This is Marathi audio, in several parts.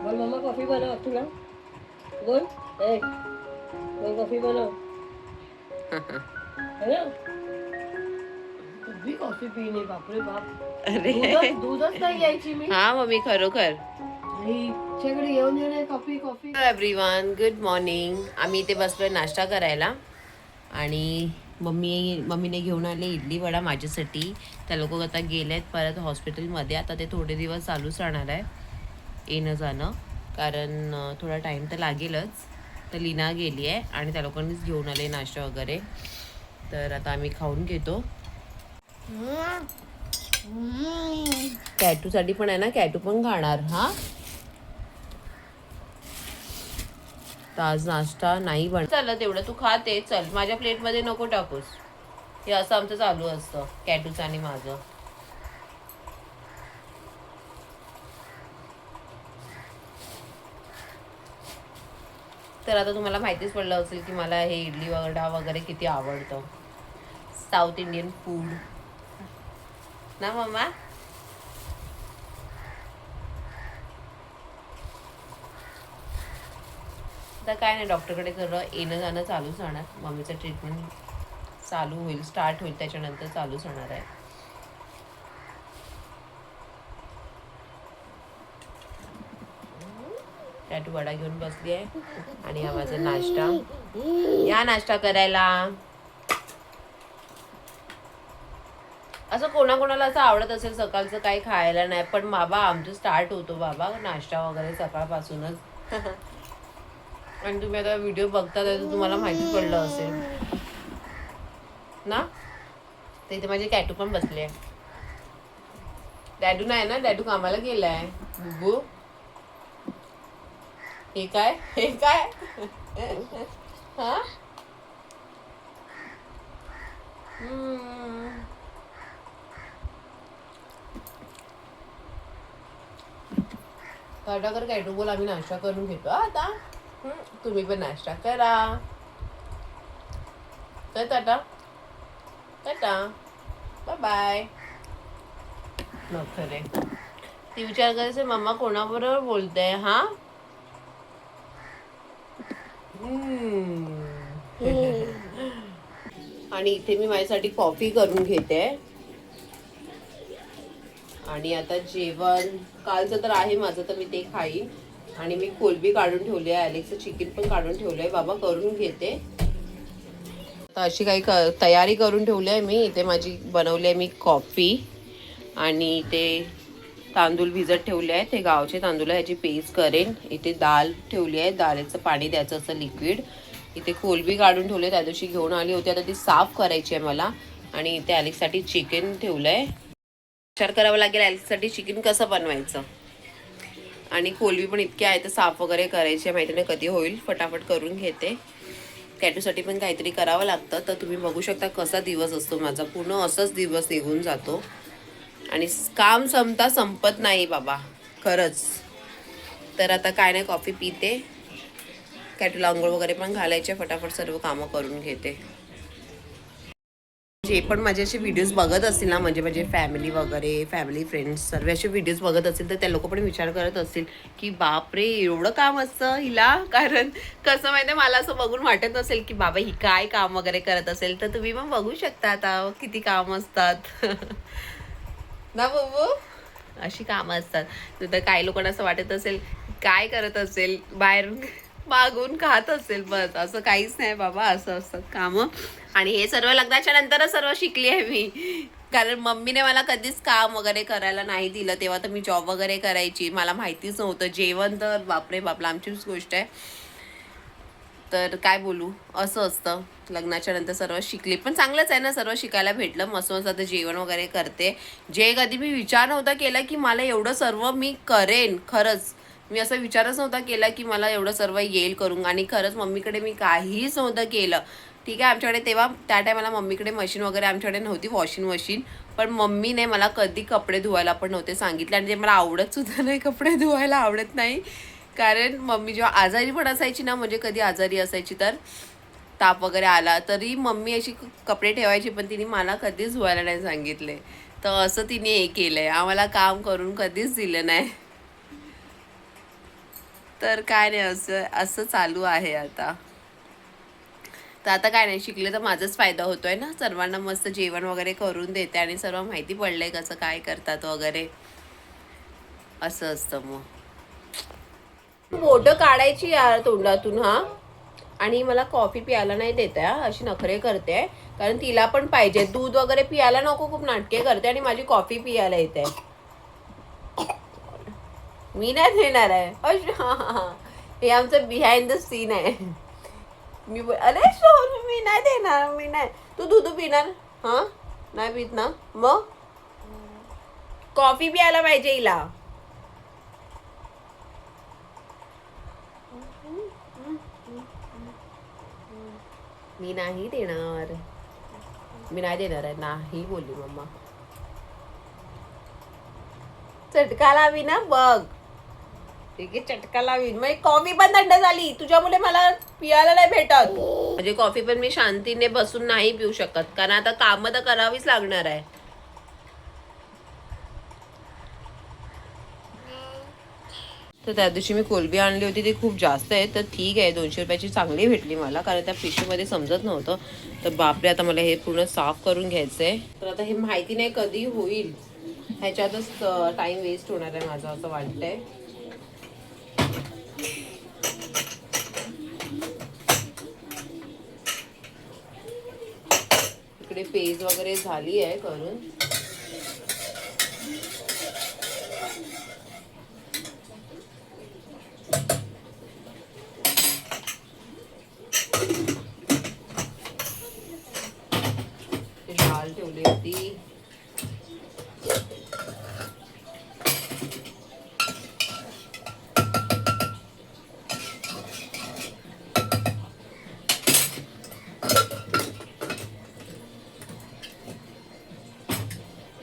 बोल मम्मा कॉफी बनव तुला. बोल ए बोल कॉफी बनव है ना. कधी कॉफी पिणे बापरे बाप. अरे दूधच नाही घ्यायची मी. हा मम्मी खरोखर. हिच्याकडे येऊन येणे coffee coffee. Everyone good morning. आम्ही इथे बसलोय नाश्ता करायला आणि मम्मीने घेऊन आले इडली वडा माझ्यासाठी. त्या लोक आता गेलेत परत हॉस्पिटलमध्ये. आता ते थोडे दिवस चालूच राहणार आहे येणं जाणं, कारण थोडा टाईम तर लागेलच. तर लीना गेली आहे आणि त्या लोकांनीच घेऊन आले नाश्ता वगैरे. तर आता आम्ही खाऊन घेतो. कॅटूसाठी पण आहे ना, कॅटू पण खाणार. हा तर आज नाश्ता नाही बन चाललं तेवढं तू खाते. चल माझ्या प्लेटमध्ये नको टाकूस. हे असं आमचं चालू असतं कॅटूचं आणि माझं. तर आता तुम्हाला माहितीच पडलं असेल की मला हे इडली वडा वगैरे किती आवडतं. साऊथ इंडियन फूड ना मम्मा. आता काय नाही, डॉक्टरकडे सगळं येणं जाणं चालूच राहणार. मम्मीचं ट्रीटमेंट चालू होईल, स्टार्ट होईल, त्याच्यानंतर चालूच होणार आहे. टॅटू वडा घेऊन बसली आहे आणि हा माझा नाश्ता. या नाश्ता करायला. असं कोणाकोणाला असं आवडत असेल सकाळचं काही खायला नाही, पण बाबा आमचं स्टार्ट होतो बाबा नाश्ता वगैरे सकाळपासूनच. आणि तुम्ही आता व्हिडिओ बघता तर तुम्हाला माहिती पडलं असेल ना. तर इथे माझे कॅटू पण बसले. डॅडू नाही ना, डॅडू कामाला गेलाय. बुबू हे काय, हे काय. हा टाटा कर कॅटू बोल, आम्ही नाश्ता करून घेतो आता. तुम्ही पण नाश्ता करा. तर टाटा टाटा बाय बाय. मग खरे ती विचार करायचं मम्मा कोणाबरोबर बोलते. हा आणि इथे मी माझ्यासाठी कॉफी करून घेते. आणि आता जेवण कालचं तर आहे माझं, तर मी ते खाईन. आणि मी कोलबी काढून ठेवली आहे, अलेक्सचं चिकन पण काढून ठेवलं आहे. बाबा करून घेते आता. अशी काही तयारी करून ठेवली आहे मी. इथे माझी बनवली आहे मी कॉफी आणि ते तांदूळ भिजत ठेवले आहे. ते गावचे तांदूळ आहे, ह्याची पेस्ट करेन. इथे डाळ ठेवली आहे, डाळीचं पाणी द्यायचं असं लिक्विड. इथे कोलबी काढून ठेवले, त्या दिवशी घेऊन आली होती, आता ती साफ करायची आहे मला. आणि इथे अलेक्ससाठी चिकन ठेवलं आहे. विचार करावा लागेल अलेक्ससाठी चिकन कसं बनवायचं. आणि कोलबी पण इतके आहे तर साफ वगैरे करायची आहे, माहिती नाही कधी होईल. फटाफट करून घेते. कॅटूसाठी पण काहीतरी करावं लागतं. तर तुम्ही बघू शकता कसा दिवस असतो माझा. पूर्ण असंच दिवस निघून जातो आणि काम संपत नाही बाबा खरंच. तर आता काय नाही, कॉफी पिते. कॅटूला आंघोळ वगैरे पण घालायचे, फटाफट सर्व कामं करून घेते. जे पण माझे असे व्हिडिओज बघत असतील ना, म्हणजे माझे फॅमिली वगैरे, फॅमिली फ्रेंड्स सर्व असे व्हिडिओज बघत असतील तर त्या लोक पण विचार करत असतील की बापरे एवढं काम असतं हिला. कारण कसं माहिती आहे, मला असं बघून वाटत असेल की बाबा ही काय काम वगैरे करत असेल. तर तुम्ही पण बघू शकता आता किती काम असतात. ना बाबू अशी कामं असतात. तर काही लोकांना असं वाटत असेल काय करत असेल, बाहेर मागून खात असेल, बस असं काहीच नाही बाबा. असं असतात कामं. आणि हे सर्व लग्नाच्या नंतरच सर्व शिकली आहे मी, कारण मम्मीने मला कधीच काम वगैरे करायला नाही दिलं. तेव्हा तर मी जॉब वगैरे करायची, मला माहितीच नव्हतं. जेवण तर बापरे बापला आमचीच गोष्ट आहे. तर काय बोलू, असं असतं. लग्नाच्या नंतर सर्व शिकले, पण चांगलंच आहे ना, सर्व शिकायला भेटलं. मस्त मस्त आता जेवण वगैरे करते. जे कधी मी विचार नव्हता केला की मला एवढं सर्व मी करेन. खरंच मी असा विचारच नव्हता केला की मला एवढं सर्व येईल करून. आणि खरंच मम्मीकडे मी काहीच नव्हतं केलं. ठीक आहे, आमच्याकडे तेव्हा त्या टायमाला मम्मीकडे मशीन वगैरे आमच्याकडे नव्हती, वॉशिंग मशीन. पण मम्मीने मला कधी कपडे धुवायला पण नव्हते सांगितले. आणि ते मला आवडत सुद्धा नाही, कपडे धुवायला आवडत नाही. कारण मम्मी जेव्हा आजारी पण असायची ना, म्हणजे कधी आजारी असायची तर ताप वगैरे आला तरी मम्मी अशी कपडे ठेवायची, पण तिने मला कधीच धुवायला नाही सांगितले. तर असं तिने हे केलंय, आम्हाला काम करून कधीच दिलं नाही. तर काय नाही, असं असं चालू आहे आता. तर आता काय नाही, शिकले तर माझाच फायदा होतोय ना. सर्वांना मस्त जेवण वगैरे करून देते आणि सर्व माहिती पडलंय कसं काय करतात वगैरे, असं असतं. मग बोटं काढायची यार तोंडातून हा. आणि मला कॉफी प्यायला नाही देत आहे, अशी नखरे करते. कारण तिला पण पाहिजे दूध वगैरे पियाला नको, खूप नाटके करते आणि माझी कॉफी पियाला येते. मी नाही देणार आहे. हे आमचं बिहाइंड द सीन आहे. अरे सोनू मी नाही देणार, मी नाही. तू दूध पिणार? हा नाही पित ना, मग कॉफी प्यायला पाहिजे हिला. मी नाही देणार, मी नाही देणार आहे, नाही बोलली मम्मा. चटका लावी ना बघ, ठीक आहे चटका लावीन. मग कॉफी पण थंड झाली तुझ्यामुळे, मला पियाला नाही भेटत. म्हणजे कॉफी पण मी शांतीने बसून नाही पिऊ शकत, कारण आता काम तर करावीच लागणार आहे. तर त्या दिवशी मी कोलबी आणली होती, ती खूप जास्त आहे. तर ठीक आहे, 200 रुपयाची चांगली भेटली मला, कारण त्या पिशवीमध्ये समजत नव्हतं. तर बापरे, आता मला हे पूर्ण साफ करून घ्यायचं आहे. तर आता हे माहिती नाही कधी होईल, ह्याच्यातच टाइम वेस्ट होणार आहे माझा असं वाटतंय. इकडे पेज वगैरे झाली आहे करून. डाळ ठेवली होती.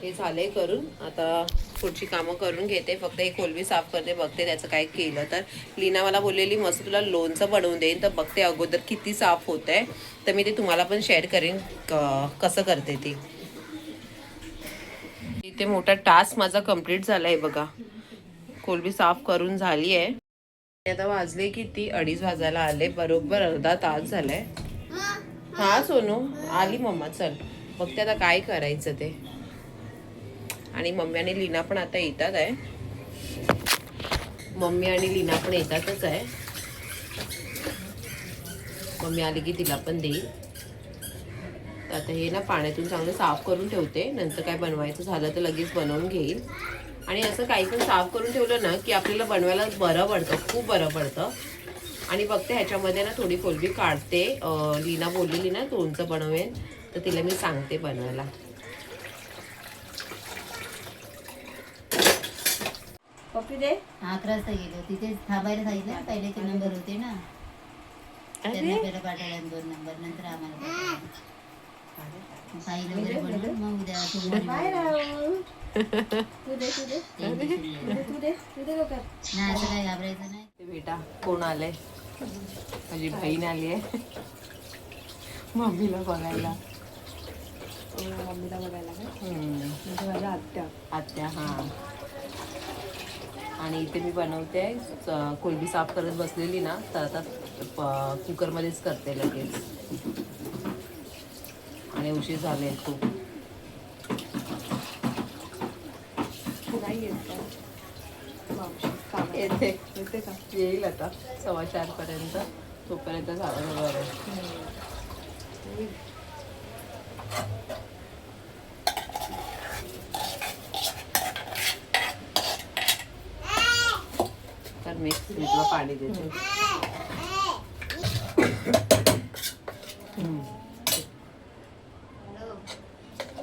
हे झालंय करून, आता पुढची कामं करून घेते. फक्त एक कोलबी साफ करते, बघते त्याचं काय केलं तर. लीना मला बोललेली मस्त तुला लोणचं बनवून देईन, तर बघते अगोदर किती साफ होत आहे. तर मी ते तुम्हाला पण शेअर करेन कसं करते ती. इथे मोठा टास्क माझा कंप्लीट झालाय बघा, कोलबी साफ करून झाली आहे. आता वाजले किती, 2:30 वाजायला आले, बरोबर अर्धा तास झालाय. हा सोनू आली मम्मा, चल बघते आता काय करायचं ते. आणि मम्मी आणि लीना पण आता येतात आहे, मम्मी आणि लीना पण येतातच आहे. मम्मी आली की तिला पण देईल. आता हे ना पाण्यातून चांगलं साफ करून ठेवते, नंतर काय बनवायचं झालं तर लगेच बनवून घेईल. आणि असं काही पण साफ करून ठेवलं ना की आपल्याला बनवायला बरं पडतं, खूप बरं पडतं. आणि बघते ह्याच्यामध्ये ना थोडी कोलबी काढते. लीना बोललेली ना लोणचं बनवेन, तर तिला मी सांगते बनवायला. कॉफी दे. 11 वाजता गेलो, तिथे थांबायला सांगितलं. पहिल्याचे नंबर होते ना, त्यांना पहिला पाठवला 2 नंबर, नंतर आम्हाला पाठवला. साईला वगैरे बनवून मग उद्या सोमवारी नाही, असं काय घाबरायचं नाही. ते बेटा कोण आलंय, माझी बहीण आली आहे मम्मीला बघायला. मम्मीला बघायला काय, म्हणजे माझ्या आत्या. आत्या हां. आणि इथे मी बनवते, कोलबी साफ करत बसलेली ना, तर आता कुकरमध्येच करते लगेच. आणि उशीर झाले खूप. नाही येत का येते येते का, येईल आता 4:15 पर्यंत, तोपर्यंत झालं बरं. तर मिक्स फ्रीजला पाणी देते.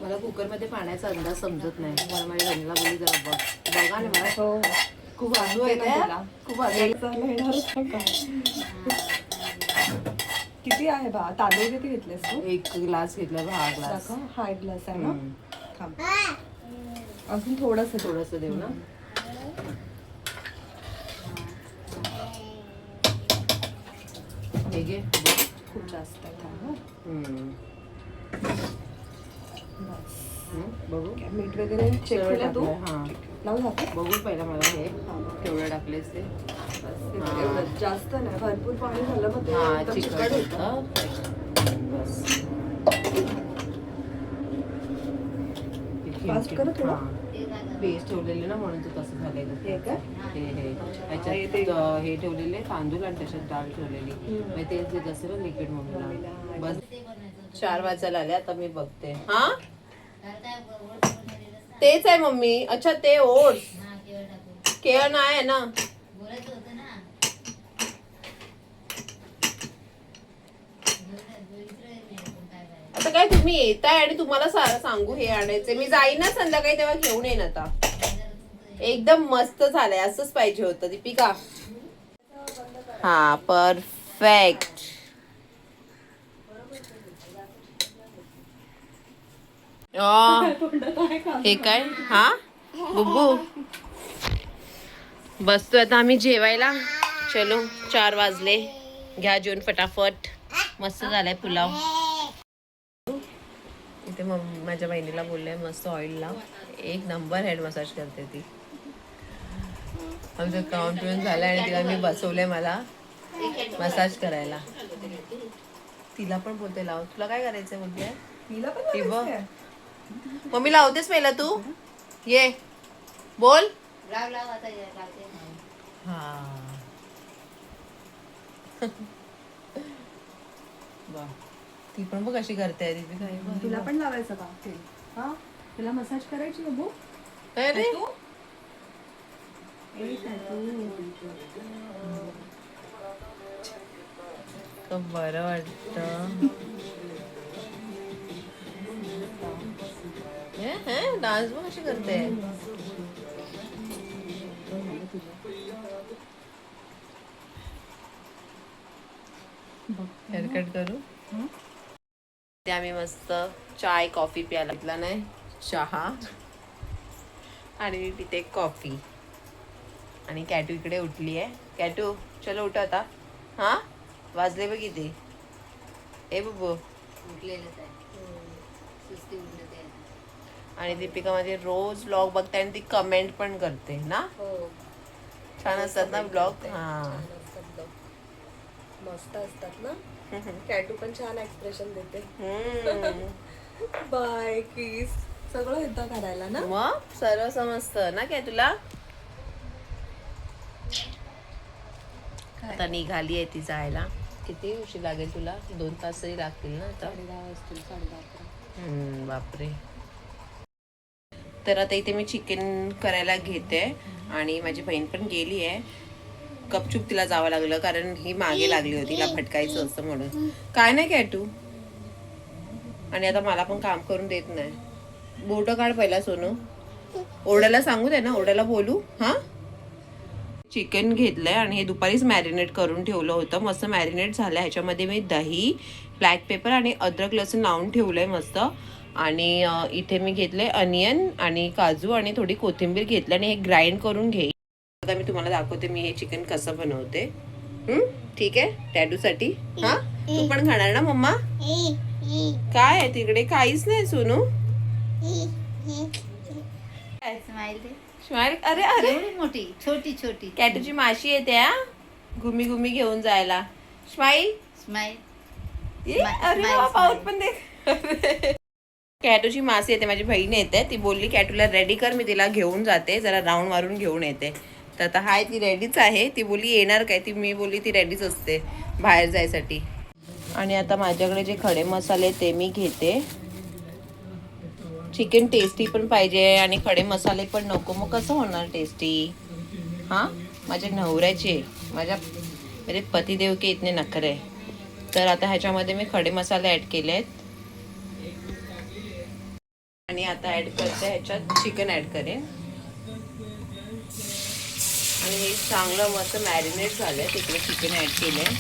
मला कुकरमध्ये पाण्याचा अंदाज समजत नाही, मला माझ्या बहिणीला बोलली जरा बघा ना, मला हो खूप हसू येते, खूप हसू येणारच का. किती आहे बा, तांदूळ किती घेतलेस तू? 1 ग्लास घेतला, हा ग्लास. हा 1 ग्लास आहे ना. थांब अजून थोडंसं देऊ ना. हे घे, खूप जास्त आहे. थांब हम्म. बस. बघू मीठ वगैरे चेक सगळं केलं तू टाकलंय. हा लावून जाते बघू पहिला मला हे केवढं टाकलेस ते. जास्त नाही भरपूर पाणी झालं मग ते हा एकदम चिकट चिकट होतं. होतं. बस फास्ट करू थोडं? पेस्ट ठेवलेले ना म्हणून तू तसं झालंय हे काय? हे ह्याच्यात हे ठेवलेले तांदूळ आणि त्याच्यात डाळ ठेवलेली मग तेच देत असेल ना लिक्विड मम्मीला. बस 4 वाजायला आले आता मी बघते. हा तेच आहे मम्मी. अच्छा ते ओट्स केळ नाही आहे ना. बोलायचं होतं ना. आता काय तुम्ही येताय आणि तुम्हाला सांगू हे आणायचे. मी जाईन ना संध्याकाळी तेव्हा घेऊन येईन. आता एकदम मस्त झालंय असंच पाहिजे होतं दीपिका. हा परफेक्ट. हे काय हा बुब्बू बसतोय आता आम्ही जेवायला. चलो 4 वाजले. घ्या जेवण फटाफट. मस्त झालाय पुलाव. इथे माझ्या बहिणीला बोलले मस्त ऑइल लाव. एक नंबर हेड मसाज करते ती. आमचं काउंट पिऊन झालंय आणि तिला मी बसवलंय मला मसाज करायला. तिला पण बोलते लाव. तुला काय करायचंय बोलते. तिला पण मम्मी लावतेस पहिला तू ये बोल. लाव लाव आता लावते. हा वा ती पण बघ कशी करते. तुला पण लावायचं का तेल? हा तुला मसाज करायची बघू. अरे बरं वाटत. डान्स बघ कशी करते. हेअरकट करू. ते आम्ही मस्त चाय कॉफी प्यायला घेतला नाही. चहा आणि तिथे कॉफी. आणि कॅटू इकडे उठली आहे. कॅटू चलो उठ आता. हा वाजले बघ किती. ए बुबू उठलेलंच आहे. सुस्ती उठलं ते. आणि दीपिका माझे रोज ब्लॉग बघते आणि ती कमेंट पण करते ना. छान असतात ना ब्लॉग. हा मस्त असतात ना. कॅटू पण छान एक्सप्रेशन देते. बाय किस सगळं येतं करायला ना. मग सर्व समजतं ना काय तुला. आता निघाली आहे ती जायला. किती उशीर लागेल तुला. 2 तास तरी लागतील ना आता. 10:30 वाजतील 10:30. बापरे. तर आता इथे मी चिकन करायला घेते आणि माझी बहीण पण गेली आहे. गपचूप तिला जावं लागलं कारण ही मागे लागली होती. तिला भटकायचं असतं म्हणून. काय नाही कॅटू. आणि आता मला पण काम करून देत नाही. बोट काढ पहिला सोनू. ओरडायला सांगू दे ना. ओरडायला बोलू. हा चिकन घेतलंय आणि हे दुपारीच मॅरिनेट करून ठेवलं होतं. मस्त मॅरिनेट झालं. ह्याच्यामध्ये मी दही ब्लॅक पेपर आणि अद्रक लसूण लावून ठेवलंय मस्त. आणि इथे मी घेतलंय अनियन आणि काजू आणि थोडी कोथिंबीर घेतली आणि हे ग्राइंड करून घेईन. आता मी तुम्हाला दाखवते मी हे चिकन कसं बनवते. ठीक आहे टॅडूसाठी. हा तू पण खाणार ना मम्मा. काय आहे तिकडे. काहीच नाही सोनू. स्माइल दे. स्माइल. अरे अरे एवढी मोठी छोटी छोटी. कॅटूची माशी येते हा घुमी घुमी घेऊन जायला. स्माइल. स्माइल. अरे पाऊस पण दे. कॅटूची मासी येते. माझी बहीण येते. ती बोलली कॅटूला रेडी कर मी तिला घेऊन जाते जरा राऊंड मारून घेऊन येते. तर आता हाय ती रेडीच आहे. ती बोलली येणार काय. ती मी बोलली ती रेडीच असते बाहेर जायसाठी. आणि आता माझ्याकडे जे खडे मसाले ते मी घेते. चिकन टेस्टी पण पाहिजे आणि खडे मसाले पण नको. मग कसं होणार टेस्टी. हां माझ्या नवऱ्याचे मेरे पतिदेव के इतने नखरे. तर आता ह्याच्यामध्ये मी खडे मसाले ॲड केले आहेत. आणि आता ॲड करते ह्याच्यात चिकन ॲड करेन. आणि हे चांगलं मस्त मॅरिनेट झालंय. तिकडे चिकन ॲड केलंय.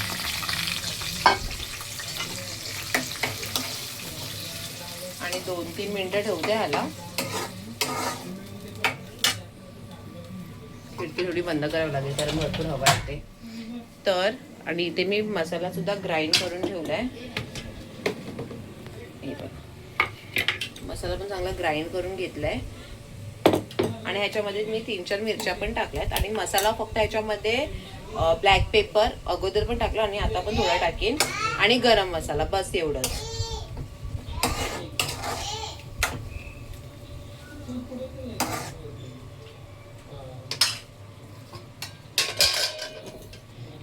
आणि 2-3 मिनिटं ठेवते ह्याला. खिडकी थोडी बंद करावी लागेल कारण भरपूर हवा येते. तर आणि इथे मी मसाला सुद्धा ग्राइंड करून ठेवलाय. हे बघ मसाला पण चांगला ग्राइंड करून घेतलाय आणि ह्याच्यामध्ये मी 3-4 मिरच्या पण टाकल्यात आणि मसाला फक्त ह्याच्यामध्ये ब्लॅक पेपर अगोदर पण टाकलं आणि आता पण थोडा टाकेन आणि गरम मसाला, बस एवढंच.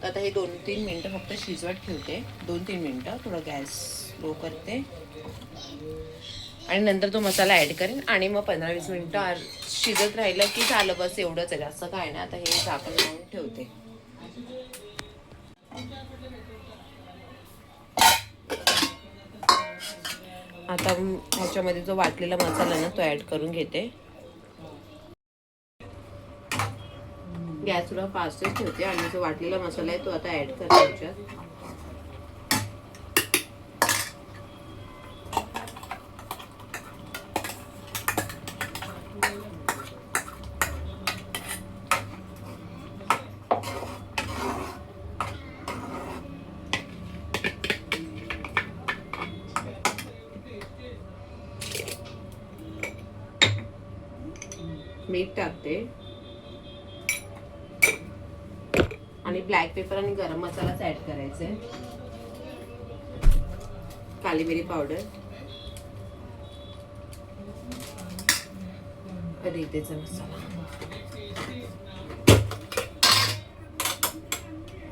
आता हे 2-3 मिनिटं फक्त शिजवत ठेवते. 2-3 मिनिटं थोडं गॅस लो करते आणि नंतर तो मसाला ऍड करेन आणि मग 15-20 मिनिटं शिजत राहिलं की झालं, बस एवढंच आहे, जास्त काय नाही. आता हे झाकण लावून ठेवते. आता ह्याच्यामध्ये जो वाटलेला मसाला ना तो ऍड करून घेते. गॅस थोडा फास्टच ठेवते आणि जो वाटलेला मसाला आहे तो आता ऍड करते ह्याच्यात. मीठ टाकते आणि ब्लॅक पेपर आणि गरम मसालाच ऍड करायचे. काली मिरी पावडर, रेतेचा मसाला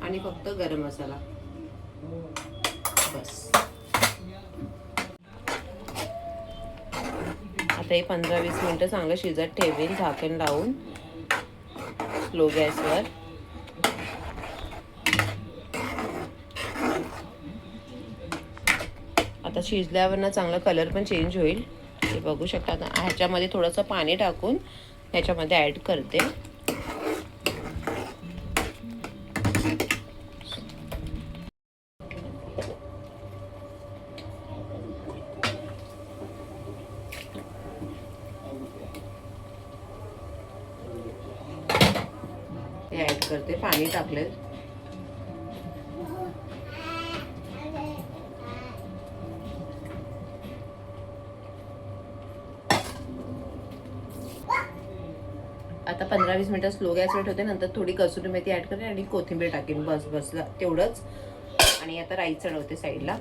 आणि फक्त गरम मसाला, बस. आता हे 15-20 मिनिटं चांगलं शिजत ठेवेन झाकण लावून स्लो गॅसवर. आता शिजल्यावर ना चांगला कलर पण चेंज होईल, हे बघू शकता. आता ह्याच्यामध्ये थोडंसं पाणी टाकून ह्याच्यामध्ये ऍड करते. हे ऍड करते, पाणी टाकले. आता 15-20 मिनिटं स्लो गॅसवर ठेवते. नंतर थोडी कसुरी मेथी ऍड करते आणि कोथिंबीर टाकेन, बस बसला तेवढंच. आणि आता राईस चढवते साईडला.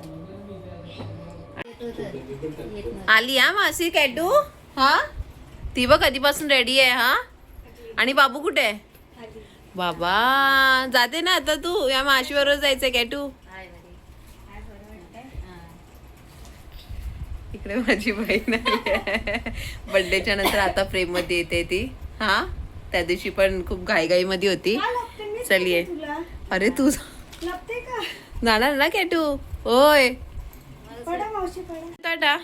आली हा मासी कॅटू. हा ती बघ कधीपासून रेडी आहे. हा आणि बाबू कुठे आहे? बाबा जाते ना आता तू, या माशीबरोबर जायचंय कॅटू. इकडे माझी बहीण आहे. बर्थडेच्या नंतर आता फ्रेम मध्ये येते ती. हा त्या दिवशी पण खूप घाईघाई मध्ये होती. चल ये. अरे तू जाणार ना कॅटू? होय. टाटा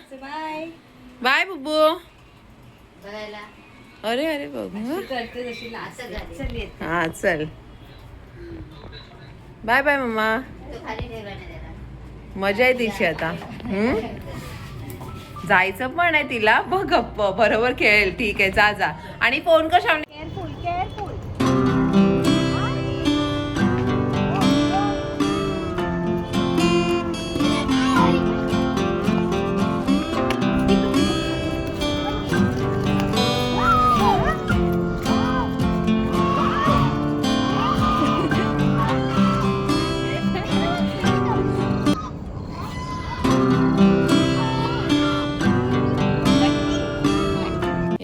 बाय बुब्बू. अरे अरे बघू. हा चल बाय बाय मम्मा. मजा आहे तिची आता. जायचं पण आहे तिला. बघ गप्प बरोबर खेळेल. ठीक आहे जा जा. आणि फोन कर शावणी.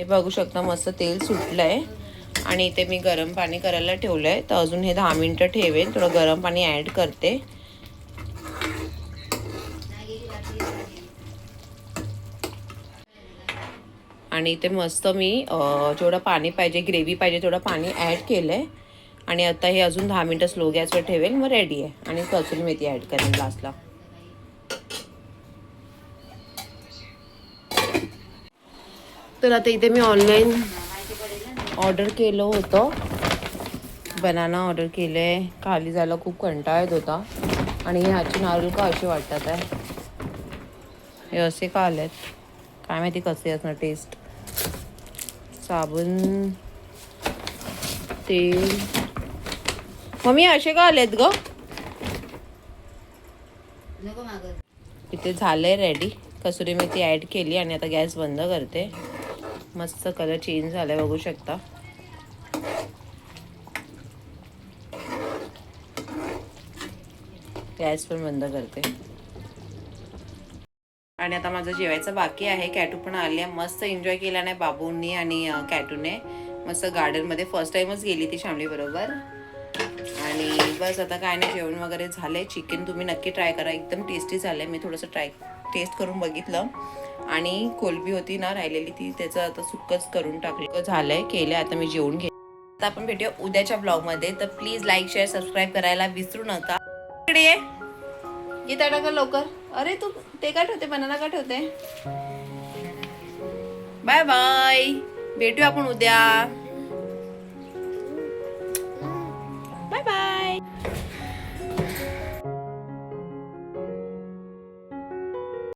बघू शकता मस्त तेल सुटलंय आणि इथे मी गरम पाणी करायला ठेवलंय. तर अजून हे 10 मिनिटं ठेवेन. थोडं गरम पाणी ऍड करते. आणि इथे मस्त मी जेवढं पाणी पाहिजे, ग्रेव्ही पाहिजे तेवढं पाणी ऍड केलंय. आणि आता हे अजून 10 मिनिटं स्लो गॅसवर ठेवेल, मग रेडी आहे. आणि कसुरी मेथी ऍड करेन लास्टला. तर आता इथे मी ऑनलाईन ऑर्डर केलं होतं. बनाना ऑर्डर केले. खाली जायला खूप कंटाळा येत होता. आणि ह्याची नारळ का असे वाटतात आहे. हे असे का आलेत काय माहिती कसे असणार टेस्ट. साबण, तेल. मम्मी असे का आलेत ग? इथे झालंय रेडी. कसुरी मेथी ॲड केली आणि आता गॅस बंद करते. मस्त कलर चेंज झालाय बघू शकता. गॅस पण बंद करते. आणि आता माझं जेवायचं बाकी आहे. कॅटू पण आली आहे. मस्त एन्जॉय केला नाही बाबूंनी आणि कॅटूने. मस्त गार्डनमध्ये फर्स्ट टाइमच गेली ती शामली बरोबर. आणि बस आता काय नाही, जेवण वगैरे झालंय. चिकन तुम्ही नक्की ट्राय करा, एकदम टेस्टी झालंय. मी थोडंसं टेस्ट करून बघितलं आणि कोलबी होती ना राहिलेली ती त्याचं आता सुक्कच करून टाकलं. झालंय केलं, आता मी जेवून घेते. आता आपण भेटूया उद्याच्या ब्लॉगमध्ये. तर प्लीज लाईक शेअर सबस्क्राईब करायला विसरू नका. इकडे ये, गीता टाका लवकर. अरे तू ते काय ठेवते, बनाना का ठेवते. बाय बाय, भेटूया आपण उद्या.